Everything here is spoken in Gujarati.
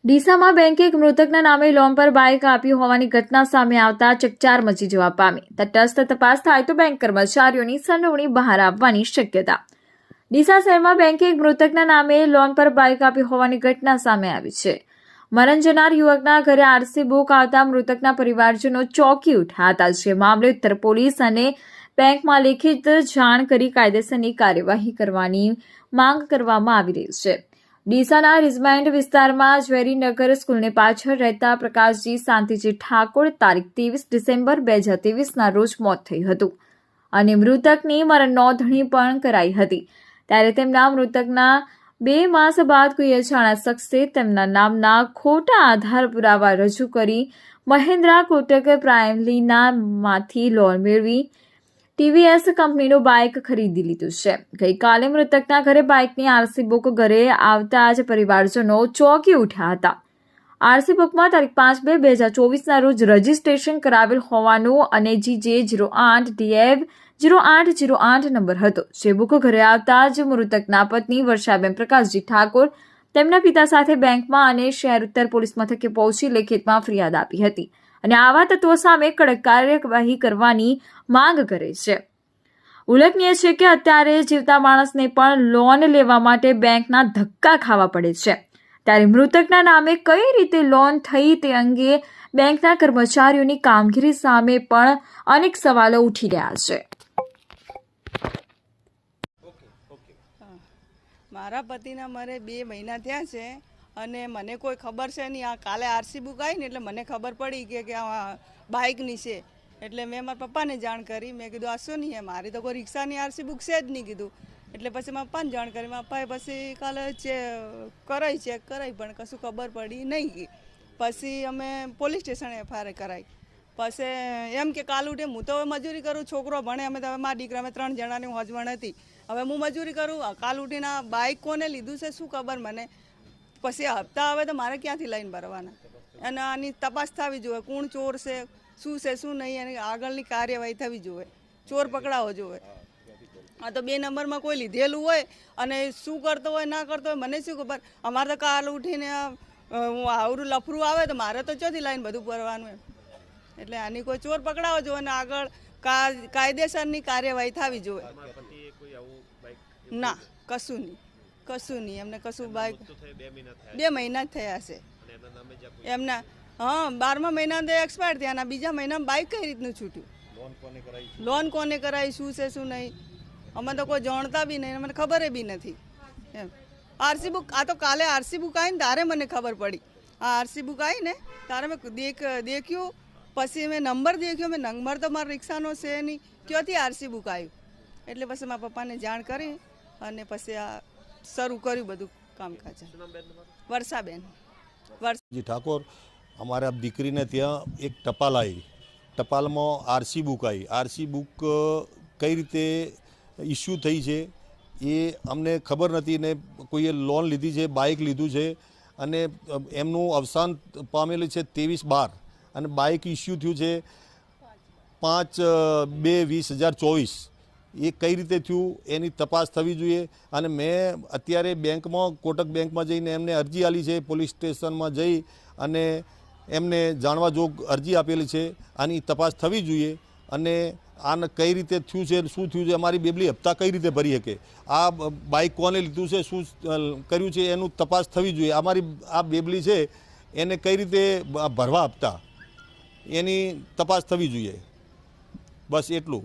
ડીસામાં બેંકે એક મૃતકના નામે લોન પર બાઇક આપી હોવાની ઘટના સામે આવતા ચકચાર મચી જવા પામી। તટસ્થ તપાસ થાય તો બેંક કર્મચારીઓની સંડોવણી બહાર આવવાની શક્યતા। ડીસા શહેરમાં બેંકે એક મૃતકના નામે લોન પર બાઇક આપી હોવાની ઘટના સામે આવી છે। મરણ જનાર યુવકના ઘરે આરસી બુક આવતા મૃતકના પરિવારજનો ચોંકી ઉઠ્યા હતા। જે મામલે ઉત્તર પોલીસ અને બેંકમાં લેખિત જાણ કરી કાયદેસરની કાર્યવાહી કરવાની માંગ કરવામાં આવી રહી છે। ડીસાના રિઝમેન્ટ વિસ્તારમાં ઝવેરીનગર સ્કૂલની પાછળ રહેતા પ્રકાશજી શાંતિજી ઠાકોર તારીખ 23 ડિસેમ્બર 2023ના રોજ મોત થયું હતું અને મૃતકની મરણ નોંધણી પણ કરાઈ હતી। ત્યારે તેમના મૃતકના 2 માસ બાદ કોઈ અજાણ્યા શખ્સે તેમના નામના ખોટા આધાર પુરાવા રજૂ કરી મહિન્દ્રા કોટક પ્રાઇમલીના માંથી લોન મેળવી ટીવીએસ કંપનીનું બાઇક ખરીદી લીધું છે। ગઈકાલે મૃતકના ઘરે બાઇકની આરસી બુક ઘરે આવતા જ પરિવારજનો ચોંકી ઉઠ્યા હતા। આરસી બુકમાં તારીખ 5/2/2024ના રોજ રજીસ્ટ્રેશન કરાવેલ હોવાનું અને GJ08DF0808 નંબર હતો। જે બુક ઘરે આવતા જ મૃતકના પત્ની વર્ષાબેન પ્રકાશજી ઠાકોર તેમના પિતા સાથે બેંકમાં અને શહેર ઉત્તર પોલીસ મથકે પહોંચી લેખિતમાં ફરિયાદ આપી હતી અને આવા તત્વો સામે કડક કાર્યવાહી કરવાની માંગ કરે છે। ઉલ્લેખનીય છે કે અત્યારે જીવતા માણસને પણ લોન લેવા માટે બેંકના ધક્કા ખાવા પડે છે। ત્યારે મૃતકના નામે કઈ રીતે લોન થઈ તે અંગે બેંકના કર્મચારીઓની કામગીરી સામે પણ અનેક સવાલો ઉઠી રહ્યા છે। મારા પતિના મારે 2 મહિના થયા છે અને મને કોઈ ખબર છે નહીં। આ કાલે આરસી બુક આવી ને એટલે મને ખબર પડી કે આ બાઇકની છે। એટલે મેં મારા પપ્પાને જાણ કરી। મેં કીધું આ શું નહીં, મારી તો કોઈ રિક્ષાની આરસી બુક છે જ નહીં કીધું। એટલે પછી મારા પપ્પાને જાણ કરી। મારા પપ્પાએ પછી કાલે ચેક કરાઈ પણ કશું ખબર પડી નહીં। પછી અમે પોલીસ સ્ટેશન FIR કરાવી। પછી એમ કે કાલ ઉઠે હું તો મજૂરી કરું, છોકરો ભણે, અમે તો મારા દીકરા અમે 3 જણાની હોજવણ હતી। હવે હું મજૂરી કરું, કાલ ઉઠીને આ બાઇક કોને લીધું છે શું ખબર મને। પછી હપ્તા આવે તો મારે ક્યાંથી લઈને ભરવાના? અને આની તપાસ થવી જોઈએ, કોણ ચોર છે, શું છે શું નહીં, એની આગળની કાર્યવાહી થવી જોઈએ, ચોર પકડાવો જોઈએ। આ તો 2 નંબરમાં કોઈ લીધેલું હોય અને શું કરતો હોય ના કરતો હોય મને શું ખબર। અમારે તો કાલ ઉઠીને આવડું લફરું આવે તો મારે તો ચોથી લાઈન બધું ભરવાનું એમ। એટલે આની કોઈ ચોર પકડાવો જોઈએ અને આગળ કાયદેસરની કાર્યવાહી થવી જોઈએ। ના કશું નહીં એમને કશું બાઇક 2 મહિના જ થયા છે એમના। હા 12મા મહિના તો એક્સપાયર થયા અને બીજા મહિનામાં બાઇક કઈ રીતનું છૂટ્યું? લોન કોને કરાવી, શું છે શું નહીં અમે તો કોઈ જાણતા બી નહીં, મને ખબર બી નથી એમ। આરસી બુક આ તો કાલે આરસી બુક આવી ને તારે મને ખબર પડી। આ આરસી બુક આવી ને તારે મેં દેખ્યું, પછી મેં નંબર દેખ્યો, મેં નંબર તો મારા રિક્ષાનો છે નહીં, ક્યાંથી આરસી બુક આવ્યું? એટલે પછી મારા પપ્પાને જાણ કરી અને પછી આ શરૂ કર્યું બધું કામકાજ। વર્ષાબેન જી ઠાકોર, અમારા દીકરીને ત્યાં એક ટપાલ આવી, ટપાલમાં આરસી બુક આવી। આરસી બુક કઈ રીતે ઇસ્યુ થઈ છે એ અમને ખબર નથી ને કોઈએ લોન લીધી છે, બાઇક લીધું છે અને એમનું અવસાન પામેલું છે 23/12 અને બાઇક ઇસ્યુ થયું છે 5/2/2024। એ કઈ રીતે થયું એની તપાસ થવી જોઈએ અને મેં અત્યારે બેંકમાં કોટક બેંકમાં જઈને એમને અરજી આપી છે, પોલીસ સ્ટેશનમાં જઈ અને એમને જાણવા જોગ અરજી આપેલી છે। આની તપાસ થવી જોઈએ અને આને કઈ રીતે થયું છે, શું થયું છે, અમારી બેબલી હપ્તા કઈ રીતે ભરી શકે, આ બાઇક કોને લીધું છે, શું કર્યું છે એનું તપાસ થવી જોઈએ। અમારી આ બેબલી છે એને કઈ રીતે ભરવા હપ્તા એની તપાસ થવી જોઈએ, બસ એટલું।